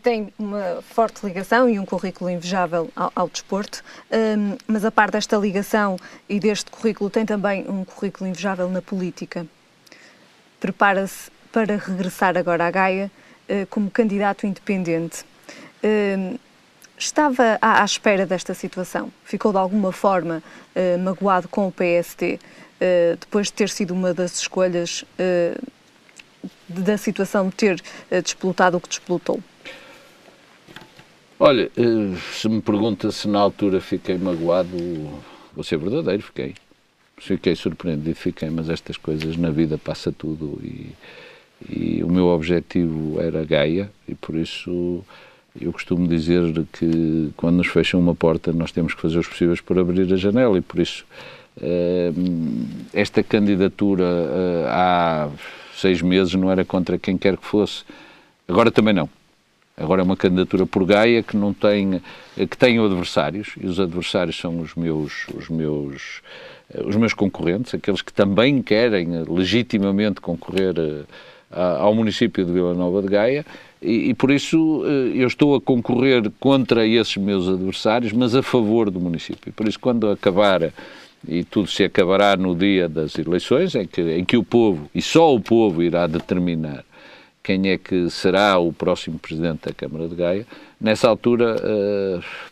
tem uma forte ligação e um currículo invejável ao desporto, mas a par desta ligação e deste currículo tem também um currículo invejável na política. Prepara-se para regressar agora à Gaia como candidato independente. Estava à espera desta situação? Ficou de alguma forma magoado com o PSD depois de ter sido uma das escolhas da situação de ter disputado o que disputou? Olha, se me pergunta se na altura fiquei magoado, vou ser verdadeiro, fiquei. Fiquei surpreendido, fiquei, mas estas coisas na vida passa tudo e o meu objetivo era Gaia e por isso eu costumo dizer que quando nos fecham uma porta nós temos que fazer os possíveis por abrir a janela e por isso esta candidatura há 6 meses não era contra quem quer que fosse, agora também não. Agora é uma candidatura por Gaia que não tem, que tem adversários, e os adversários são os meus concorrentes, aqueles que também querem legitimamente concorrer ao município de Vila Nova de Gaia, e por isso eu estou a concorrer contra esses meus adversários, mas a favor do município. E por isso, quando acabar, e tudo se acabará no dia das eleições, em que o povo, e só o povo, irá determinar quem é que será o próximo Presidente da Câmara de Gaia, nessa altura,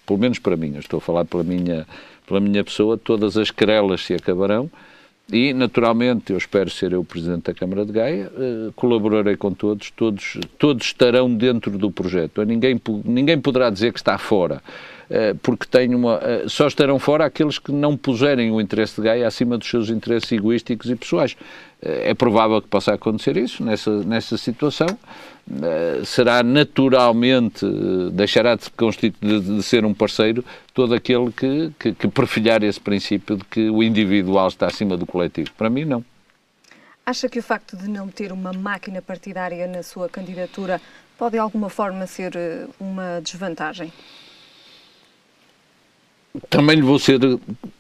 pelo menos para mim, eu estou a falar pela minha pessoa, todas as querelas se acabarão e, naturalmente, eu espero ser eu o Presidente da Câmara de Gaia, colaborarei com todos estarão dentro do projeto. Ninguém poderá dizer que está fora, porque só estarão fora aqueles que não puserem o interesse de Gaia acima dos seus interesses egoísticos e pessoais. É provável que possa acontecer isso nessa situação. Será naturalmente, deixará de ser um parceiro todo aquele que perfilhar esse princípio de que o individual está acima do coletivo. Para mim, não. Acha que o facto de não ter uma máquina partidária na sua candidatura pode de alguma forma ser uma desvantagem? Também lhe vou ser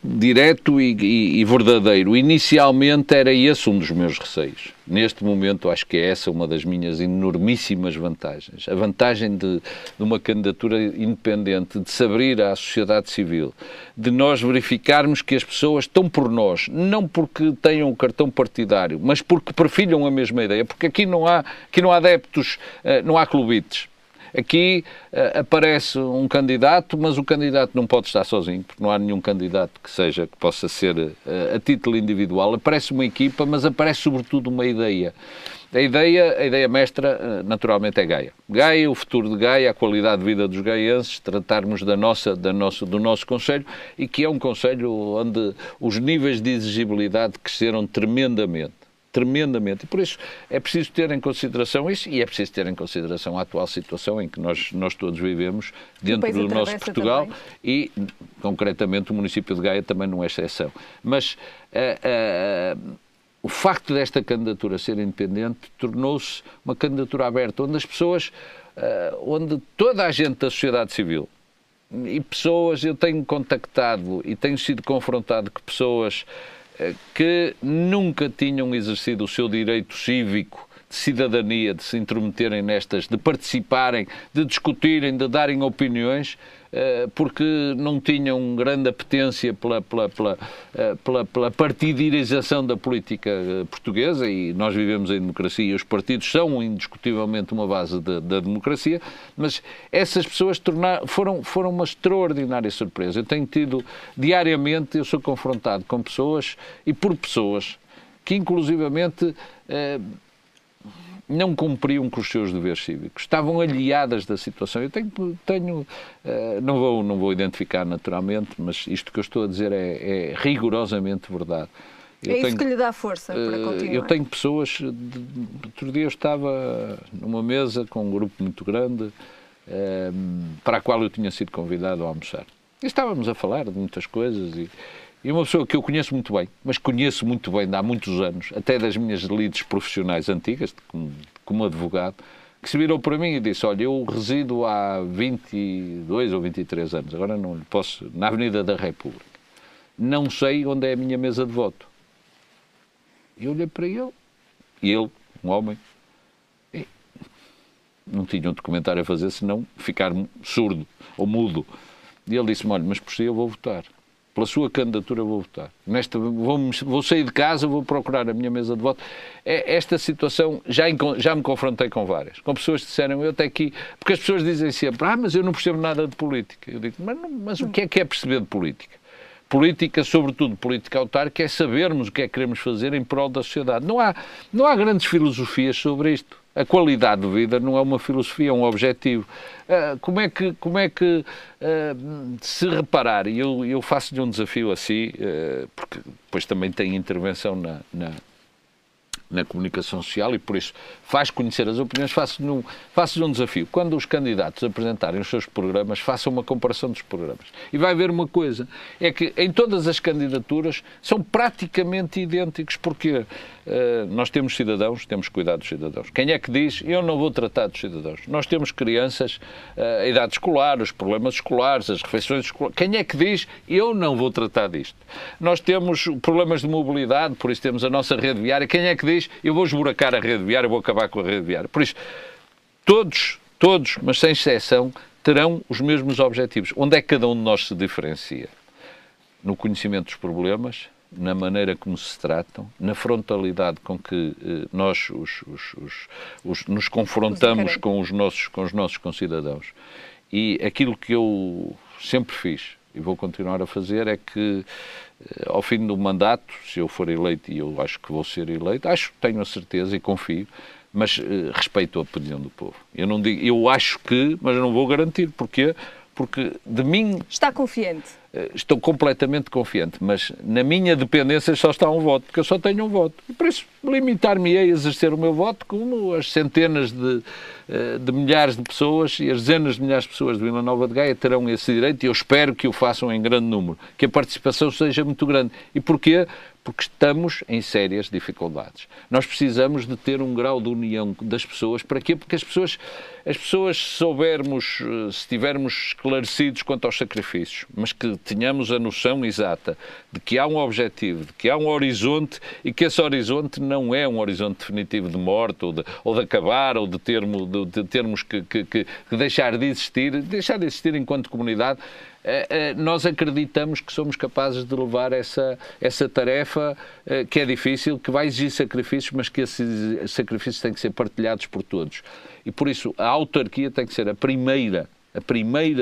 direto e verdadeiro. Inicialmente era esse um dos meus receios. Neste momento acho que é essa uma das minhas enormíssimas vantagens. A vantagem de uma candidatura independente, de se abrir à sociedade civil, de nós verificarmos que as pessoas estão por nós, não porque tenham o cartão partidário, mas porque perfilham a mesma ideia. Porque aqui não há adeptos, não há clubites. Aqui aparece um candidato, mas o candidato não pode estar sozinho, porque não há nenhum candidato que possa ser a título individual. Aparece uma equipa, mas aparece sobretudo uma ideia. A ideia mestra, naturalmente, é Gaia. Gaia, o futuro de Gaia, a qualidade de vida dos gaienses, tratarmos do nosso concelho, e que é um concelho onde os níveis de exigibilidade cresceram tremendamente. E por isso é preciso ter em consideração isso e é preciso ter em consideração a atual situação em que nós todos vivemos dentro do nosso Portugal também. E, concretamente, o município de Gaia também não é exceção. Mas o facto desta candidatura ser independente tornou-se uma candidatura aberta, onde as pessoas, onde toda a gente da sociedade civil e pessoas, eu tenho contactado e tenho sido confrontado com pessoas que nunca tinham exercido o seu direito cívico de cidadania, de se intrometerem nestas, de participarem, de discutirem, de darem opiniões, porque não tinham grande apetência pela partidarização da política portuguesa, e nós vivemos em democracia e os partidos são indiscutivelmente uma base da democracia, mas essas pessoas foram uma extraordinária surpresa. Eu tenho tido, diariamente, eu sou confrontado com pessoas e por pessoas que inclusivamente não cumpriam com os seus deveres cívicos, estavam aliadas da situação. Eu não vou identificar naturalmente, mas isto que eu estou a dizer é rigorosamente verdade. Isso que lhe dá força para continuar. Eu tenho pessoas, outro dia eu estava numa mesa com um grupo muito grande, para a qual eu tinha sido convidado a almoçar. E estávamos a falar de muitas coisas e uma pessoa que eu conheço muito bem, mas conheço muito bem de há muitos anos, até das minhas lides profissionais antigas, como advogado, que se virou para mim e disse: olha, eu resido há 22 ou 23 anos, agora não lhe posso, na Avenida da República. Não sei onde é a minha mesa de voto. E eu olhei para ele, e ele, um homem, não tinha um documentário a fazer senão ficar surdo ou mudo. E ele disse-me, olha, mas por si eu vou votar. Pela sua candidatura eu vou votar. Vou sair de casa, vou procurar a minha mesa de voto. Esta situação, já me confrontei com várias. Com pessoas que disseram, eu até aqui... Porque as pessoas dizem sempre, mas eu não percebo nada de política. Eu digo, mas o que é perceber de política? Política, sobretudo política autárquica, é sabermos o que é que queremos fazer em prol da sociedade. Não há grandes filosofias sobre isto. A qualidade de vida não é uma filosofia, é um objetivo. Como é que se reparar, e eu faço-lhe um desafio assim, porque depois também tem intervenção na comunicação social e por isso faz conhecer as opiniões, faço-lhe um desafio. Quando os candidatos apresentarem os seus programas, façam uma comparação dos programas. E vai ver uma coisa, é que em todas as candidaturas são praticamente idênticos, porque nós temos cidadãos, temos que cuidar dos cidadãos. Quem é que diz, eu não vou tratar dos cidadãos? Nós temos crianças, a idade escolar, os problemas escolares, as refeições escolares. Quem é que diz, eu não vou tratar disto? Nós temos problemas de mobilidade, por isso temos a nossa rede viária. Quem é que diz, eu vou esburacar a rede viária, vou acabar com a rede viária? Por isso, todos, mas sem exceção, terão os mesmos objetivos. Onde é que cada um de nós se diferencia? No conhecimento dos problemas, na maneira como se tratam, na frontalidade com que nós nos confrontamos com os nossos concidadãos. E aquilo que eu sempre fiz e vou continuar a fazer é que, ao fim do mandato, se eu for eleito, e eu acho que vou ser eleito, tenho a certeza e confio, mas respeito a opinião do povo. Eu não digo, eu acho que, mas não vou garantir. Porquê? Porque de mim... Está confiante? Estou completamente confiante, mas na minha dependência só está um voto, porque eu só tenho um voto. E por isso limitar-me a exercer o meu voto, como as centenas de milhares de pessoas e as dezenas de milhares de pessoas de Vila Nova de Gaia terão esse direito e eu espero que o façam em grande número, que a participação seja muito grande. E porquê? Porque estamos em sérias dificuldades. Nós precisamos de ter um grau de união das pessoas. Para quê? Porque as pessoas se estivermos esclarecidos quanto aos sacrifícios, mas que tenhamos a noção exata de que há um objetivo, de que há um horizonte e que esse horizonte não é um horizonte definitivo de morte ou de acabar ou de termos que deixar de existir enquanto comunidade. Nós acreditamos que somos capazes de levar essa tarefa que é difícil, que vai exigir sacrifícios, mas que esses sacrifícios têm que ser partilhados por todos. E por isso a autarquia tem que ser a primeira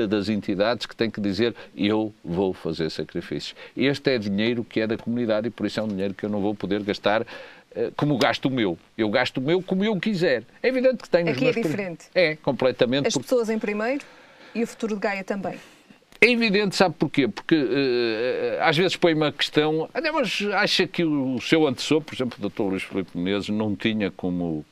das entidades que tem que dizer eu vou fazer sacrifícios. Este é dinheiro que é da comunidade e por isso é um dinheiro que eu não vou poder gastar como gasto o meu. Eu gasto o meu como eu quiser. É evidente que tenho... Aqui é diferente. É, completamente. As pessoas em primeiro e o futuro de Gaia também. É evidente, sabe porquê? Porque às vezes põe-me a questão, mas acha que o seu antecessor, por exemplo, o Dr. Luís Filipe Menezes, não tinha como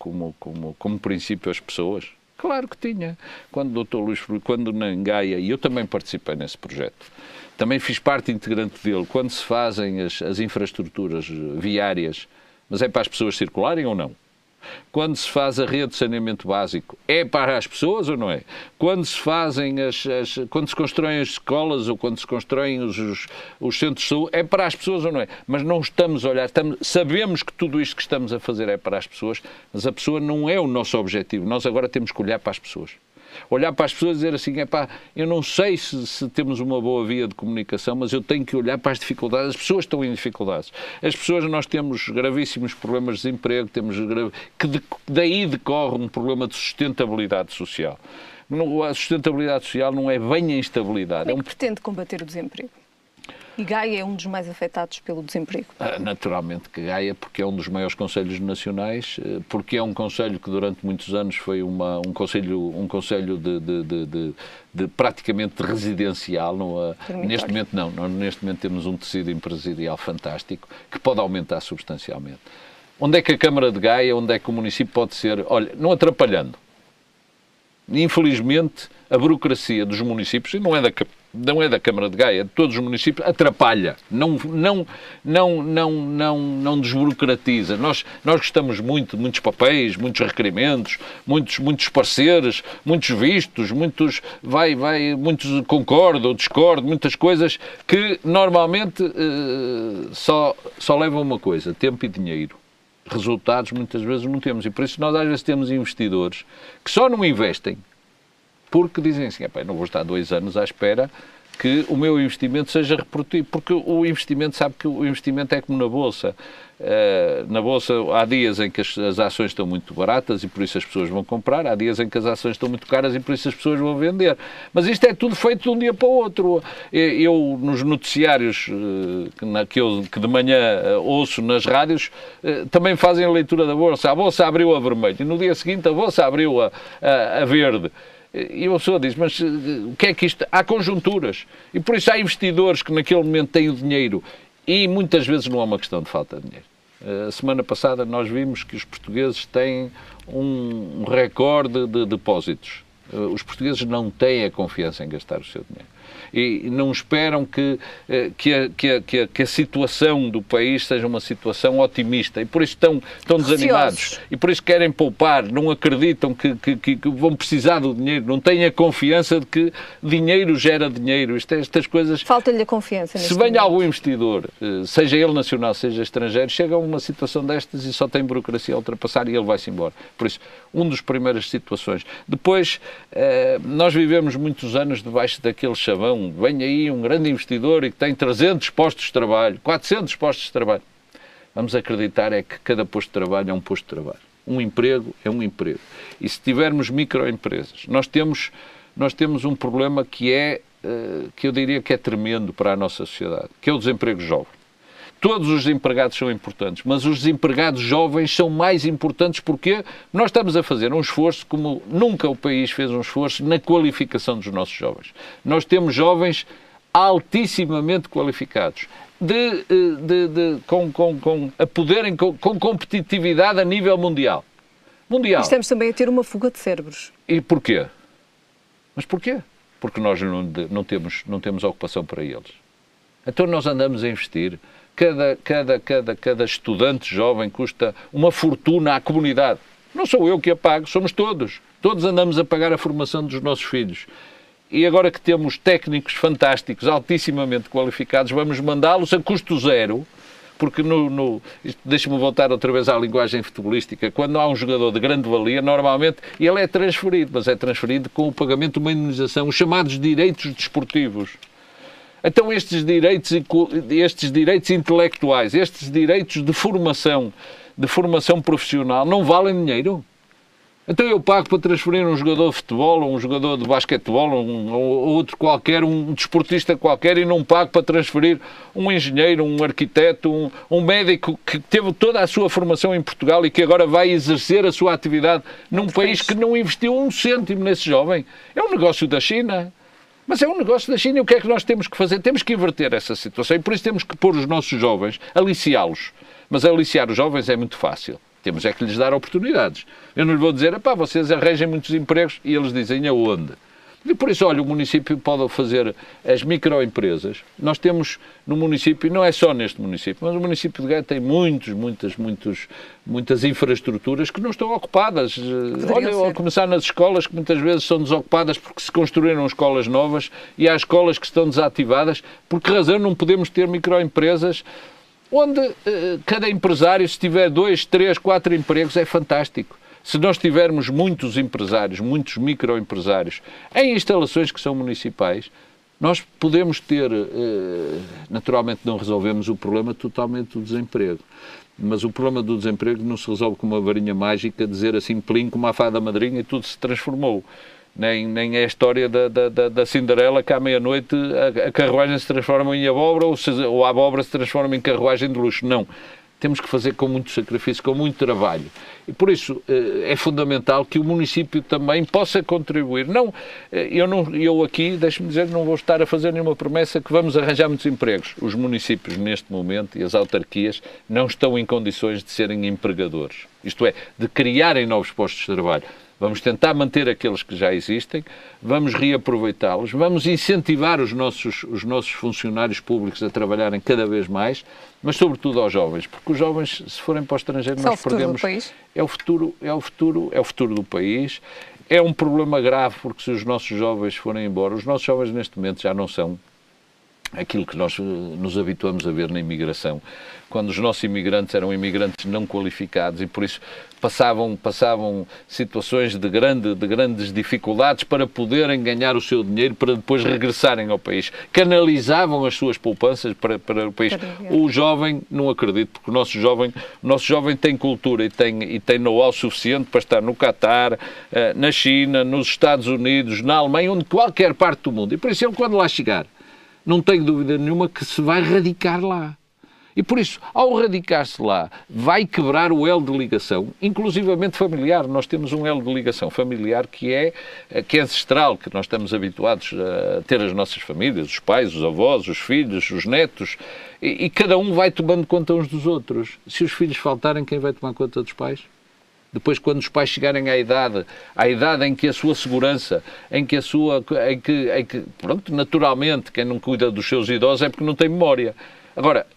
princípio as pessoas? Claro que tinha. Quando o Dr. Luís Filipe, quando na Gaia, e eu também participei nesse projeto, também fiz parte integrante dele, quando se fazem as infraestruturas viárias, mas é para as pessoas circularem ou não? Quando se faz a rede de saneamento básico, é para as pessoas ou não é? Quando se fazem quando se constroem as escolas ou quando se constroem os centros de saúde, é para as pessoas ou não é? Mas não estamos a olhar, sabemos que tudo isto que estamos a fazer é para as pessoas, mas a pessoa não é o nosso objetivo. Nós agora temos que olhar para as pessoas. Olhar para as pessoas e dizer assim, eu não sei se temos uma boa via de comunicação, mas eu tenho que olhar para as dificuldades. As pessoas estão em dificuldades. As pessoas, nós temos gravíssimos problemas de desemprego, que daí decorre um problema de sustentabilidade social. A sustentabilidade social não é bem a instabilidade. Como é que pretende combater o desemprego? E Gaia é um dos mais afetados pelo desemprego? Naturalmente que Gaia, porque é um dos maiores conselhos nacionais, porque é um conselho que durante muitos anos foi um conselho de praticamente residencial. Neste momento não. Nós neste momento temos um tecido empresarial fantástico que pode aumentar substancialmente. Onde é que a Câmara de Gaia, onde é que o município pode ser, olha, não atrapalhando. Infelizmente, a burocracia dos municípios, e não é da Câmara de Gaia, de todos os municípios, atrapalha, não desburocratiza. Nós gostamos muito de muitos papéis, muitos requerimentos, muitos pareceres, muitos vistos, muitos concordo ou discordo, muitas coisas que normalmente só levam uma coisa, tempo e dinheiro. resultados muitas vezes não temos. E por isso nós às vezes temos investidores que só não investem porque dizem assim, não vou estar 2 anos à espera que o meu investimento seja reprodutivo, porque o investimento, sabe que o investimento é como na Bolsa. Na Bolsa há dias em que as ações estão muito baratas e por isso as pessoas vão comprar, há dias em que as ações estão muito caras e por isso as pessoas vão vender. Mas isto é tudo feito de um dia para o outro. Eu nos noticiários que de manhã ouço nas rádios, também fazem a leitura da Bolsa. A Bolsa abriu a vermelho e no dia seguinte a Bolsa abriu a verde. E a pessoa diz, mas o que é que isto... Há conjunturas. E por isso há investidores que naquele momento têm o dinheiro e muitas vezes não é uma questão de falta de dinheiro. A semana passada nós vimos que os portugueses têm um recorde de depósitos. Os portugueses não têm a confiança em gastar o seu dinheiro. E não esperam que a situação do país seja uma situação otimista. E por isso estão desanimados. E por isso querem poupar. Não acreditam que vão precisar do dinheiro. Não têm a confiança de que dinheiro gera dinheiro. Estas coisas... Falta-lhe a confiança. Se vem algum investidor, seja ele nacional, seja estrangeiro, chega a uma situação destas e só tem burocracia a ultrapassar e ele vai-se embora. Por isso, uma das primeiras situações. Depois, nós vivemos muitos anos debaixo daquele chavão. Vem aí um grande investidor e que tem 300 postos de trabalho, 400 postos de trabalho. Vamos acreditar é que cada posto de trabalho é um posto de trabalho. Um emprego é um emprego. E se tivermos microempresas, nós temos um problema que eu diria que é tremendo para a nossa sociedade, que é o desemprego jovem. Todos os desempregados são importantes, mas os desempregados jovens são mais importantes porque nós estamos a fazer um esforço como nunca o país fez um esforço na qualificação dos nossos jovens. Nós temos jovens altissimamente qualificados, com competitividade a nível mundial. E estamos também a ter uma fuga de cérebros. E porquê? Mas porquê? Porque nós não temos ocupação para eles. Então nós andamos a investir. Cada estudante jovem custa uma fortuna à comunidade. Não sou eu que a pago, somos todos. Todos andamos a pagar a formação dos nossos filhos. E agora que temos técnicos fantásticos, altissimamente qualificados, vamos mandá-los a custo zero, porque deixa-me voltar outra vez à linguagem futebolística. Quando há um jogador de grande valia, normalmente ele é transferido, mas é transferido com o pagamento de uma indemnização, os chamados direitos desportivos. Então estes direitos intelectuais, estes direitos de formação profissional, não valem dinheiro? Então eu pago para transferir um jogador de futebol, ou um jogador de basquetebol, ou outro qualquer, um desportista qualquer, e não pago para transferir um engenheiro, um arquiteto, um médico que teve toda a sua formação em Portugal e que agora vai exercer a sua atividade num país que não investiu um cêntimo nesse jovem. É um negócio da China. Mas é um negócio da China e o que é que nós temos que fazer? Temos que inverter essa situação e por isso temos que pôr os nossos jovens, aliciá-los. Mas aliciar os jovens é muito fácil. Temos é que lhes dar oportunidades. Eu não lhe vou dizer, vocês arranjem muitos empregos e eles dizem aonde. E por isso, olha, o município pode fazer as microempresas. Nós temos no município, não é só neste município, mas o município de Gaia tem muitas infraestruturas que não estão ocupadas. Olha, a começar nas escolas, que muitas vezes são desocupadas porque se construíram escolas novas e há escolas que estão desativadas. Por que razão não podemos ter microempresas onde cada empresário, se tiver 2, 3, 4 empregos, é fantástico. Se nós tivermos muitos empresários, muitos microempresários, em instalações que são municipais, nós podemos ter, naturalmente não resolvemos o problema totalmente do desemprego, mas o problema do desemprego não se resolve com uma varinha mágica, dizer assim, plim, como a fada madrinha e tudo se transformou. Nem é a história da Cinderela que à meia-noite a carruagem se transforma em abóbora ou a abóbora se transforma em carruagem de luxo. Não. Temos que fazer com muito sacrifício, com muito trabalho. E por isso é fundamental que o município também possa contribuir. Eu aqui, deixe-me dizer que não vou estar a fazer nenhuma promessa que vamos arranjar muitos empregos. Os municípios, neste momento, e as autarquias, não estão em condições de serem empregadores. Isto é, de criarem novos postos de trabalho. Vamos tentar manter aqueles que já existem, vamos reaproveitá-los, vamos incentivar os nossos funcionários públicos a trabalharem cada vez mais, mas sobretudo aos jovens, porque os jovens, se forem para o estrangeiro, nós perdemos... É o futuro do país. É um problema grave, porque se os nossos jovens forem embora, os nossos jovens neste momento já não são aquilo que nós nos habituamos a ver na imigração, quando os nossos imigrantes eram imigrantes não qualificados e por isso passavam situações de grandes dificuldades para poderem ganhar o seu dinheiro para depois regressarem ao país. Canalizavam as suas poupanças para o país. O jovem, não acredito, porque o nosso jovem tem cultura e tem know-how suficiente para estar no Catar, na China, nos Estados Unidos, na Alemanha, onde qualquer parte do mundo. E por isso ele, quando lá chegar, não tenho dúvida nenhuma que se vai radicar lá. E por isso, ao radicar-se lá, vai quebrar o elo de ligação, inclusivamente familiar. Nós temos um elo de ligação familiar que é ancestral, que nós estamos habituados a ter as nossas famílias, os pais, os avós, os filhos, os netos, e cada um vai tomando conta uns dos outros. Se os filhos faltarem, quem vai tomar conta dos pais? Depois, quando os pais chegarem à idade em que a sua segurança, pronto, naturalmente, quem não cuida dos seus idosos é porque não tem memória. Agora,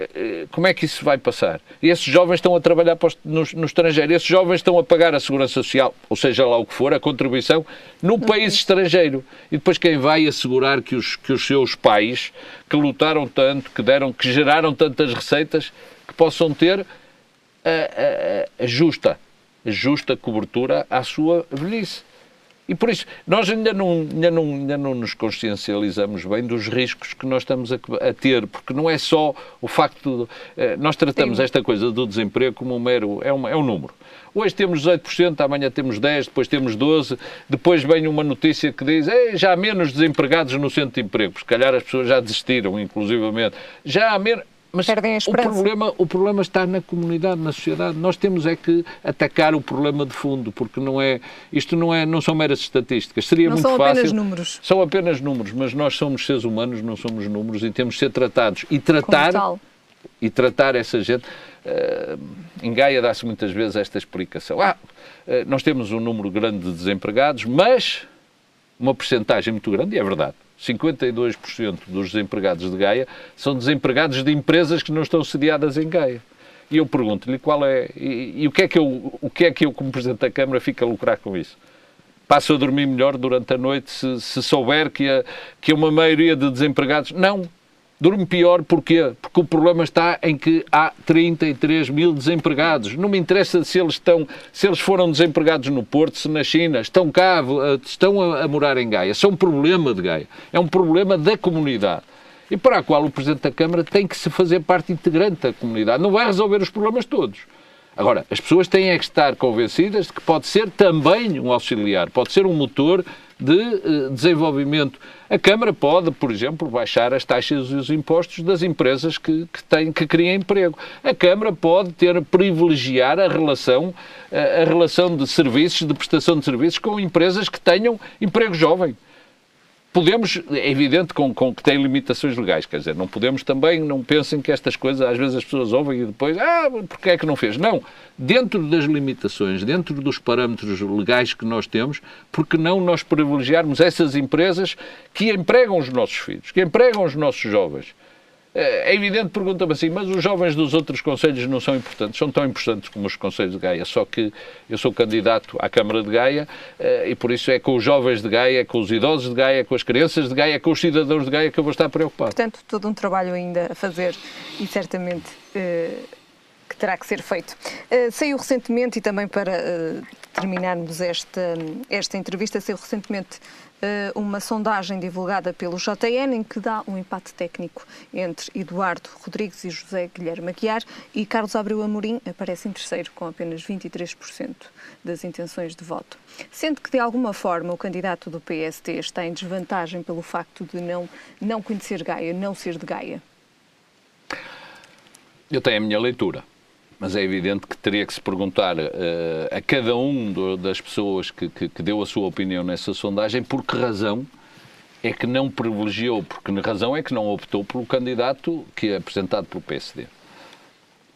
como é que isso vai passar? Esses jovens estão a trabalhar no estrangeiro, esses jovens estão a pagar a segurança social, ou seja lá o que for, a contribuição, no país estrangeiro. E depois quem vai assegurar que os seus pais, que lutaram tanto, que geraram tantas receitas, que possam ter a justa cobertura à sua velhice? E por isso, nós ainda não nos consciencializamos bem dos riscos que nós estamos a ter, porque não é só o facto de... Nós tratamos esta coisa do desemprego como um mero... É um número. Hoje temos 18%, amanhã temos 10%, depois temos 12%, depois vem uma notícia que diz já há menos desempregados no centro de emprego, se calhar as pessoas já desistiram, inclusivamente. Já há menos... Mas o problema está na comunidade, na sociedade. Nós temos é que atacar o problema de fundo, porque não são meras estatísticas. Seria muito fácil. Não são apenas números. São apenas números, mas nós somos seres humanos, não somos números e temos de ser tratados. E tratar essa gente. Em Gaia dá-se muitas vezes esta explicação. Nós temos um número grande de desempregados, mas uma percentagem muito grande, e é verdade. 52% dos desempregados de Gaia são desempregados de empresas que não estão sediadas em Gaia. E eu pergunto-lhe qual é... E o que é que eu, como Presidente da Câmara, fico a lucrar com isso? Passo a dormir melhor durante a noite se souber que uma maioria de desempregados... Não. Durmo pior, porquê? Porque o problema está em que há 33 mil desempregados. Não me interessa se eles foram desempregados no Porto, se na China, estão cá, estão a morar em Gaia. Isso é um problema de Gaia. É um problema da comunidade. E para a qual o Presidente da Câmara tem que se fazer parte integrante da comunidade. Não vai resolver os problemas todos. Agora, as pessoas têm que estar convencidas de que pode ser também um auxiliar, pode ser um motor de desenvolvimento. A Câmara pode, por exemplo, baixar as taxas e os impostos das empresas que criam emprego. A Câmara pode privilegiar a relação de serviços, de prestação de serviços com empresas que tenham emprego jovem. Podemos, é evidente que tem limitações legais, quer dizer, não podemos também, não pensem que estas coisas, às vezes as pessoas ouvem e depois, porque é que não fez? Não, dentro das limitações, dentro dos parâmetros legais que nós temos, porque não nós privilegiarmos essas empresas que empregam os nossos filhos, que empregam os nossos jovens? É evidente, pergunta-me assim, mas os jovens dos outros concelhos não são importantes? São tão importantes como os concelhos de Gaia, só que eu sou candidato à Câmara de Gaia e por isso é com os jovens de Gaia, com os idosos de Gaia, com as crianças de Gaia, com os cidadãos de Gaia que eu vou estar preocupado. Portanto, todo um trabalho ainda a fazer e certamente que terá que ser feito. Saiu recentemente, e também para terminarmos esta entrevista, saiu recentemente uma sondagem divulgada pelo JN em que dá um empate técnico entre Eduardo Rodrigues e José Guilherme Aguiar, e Carlos Abreu Amorim aparece em terceiro com apenas 23% das intenções de voto. Sendo que de alguma forma o candidato do PSD está em desvantagem pelo facto de não conhecer Gaia, não ser de Gaia? Eu tenho a minha leitura. Mas é evidente que teria que se perguntar a cada das pessoas que deu a sua opinião nessa sondagem por que razão é que não privilegiou, porque a razão é que não optou pelo candidato que é apresentado pelo PSD.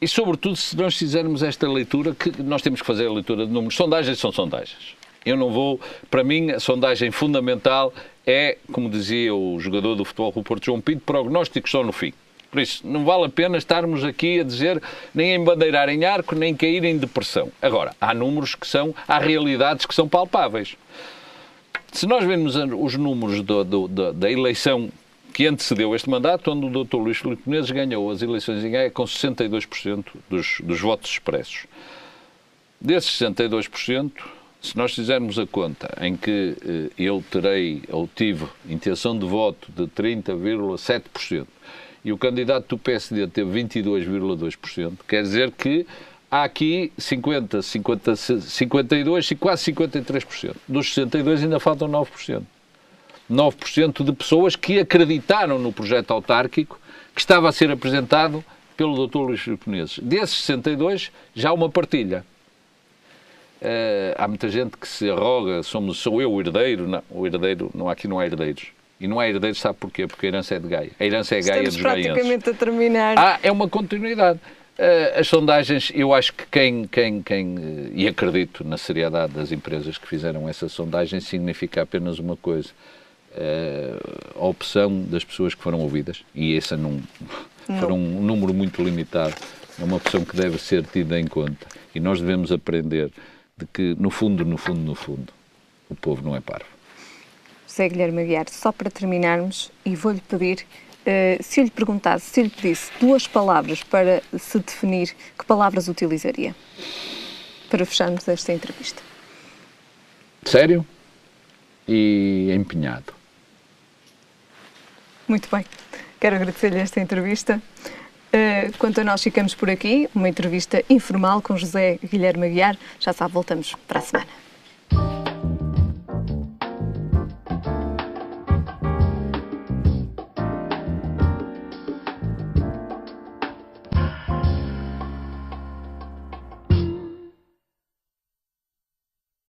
E, sobretudo, se nós fizermos esta leitura, que nós temos que fazer a leitura de números. Sondagens são sondagens. Eu não vou... Para mim, a sondagem fundamental é, como dizia o jogador do Futebol do Porto, João Pinto, prognósticos só no fim. Por isso, não vale a pena estarmos aqui a dizer nem embandeirar em arco, nem cair em depressão. Agora, há realidades que são palpáveis. Se nós vemos os números da eleição que antecedeu este mandato, onde o Dr. Luís Filipe Menezes ganhou as eleições em Gaia com 62% dos votos expressos. Desses 62%, se nós fizermos a conta em que eu terei ou tive intenção de voto de 30,7% e o candidato do PSD teve 22,2%, quer dizer que há aqui 50, 52 e quase 53%. Dos 62 ainda faltam 9%. 9% de pessoas que acreditaram no projeto autárquico que estava a ser apresentado pelo Dr. Luís Filipe Menezes. Desses 62, já há uma partilha. Há muita gente que se arroga, sou eu o herdeiro. Não, o herdeiro, aqui não há herdeiros. E não há herdeiros, sabe porquê? Porque a herança é de Gaia. A herança é Gaia dos gaienses. Estamos praticamente a terminar. É uma continuidade. As sondagens, eu acho que e acredito na seriedade das empresas que fizeram essa sondagem, significa apenas uma coisa. A opção das pessoas que foram ouvidas, e essa não foram um número muito limitado, é uma opção que deve ser tida em conta. E nós devemos aprender de que, no fundo, o povo não é parvo. José Guilherme Aguiar, só para terminarmos, e vou-lhe pedir, se eu lhe perguntasse, se eu lhe pedisse 2 palavras para se definir, que palavras utilizaria? Para fecharmos esta entrevista. Sério e empenhado. Muito bem. Quero agradecer-lhe esta entrevista. Quanto a nós, ficamos por aqui. Uma entrevista informal com José Guilherme Aguiar. Já sabe, voltamos para a semana.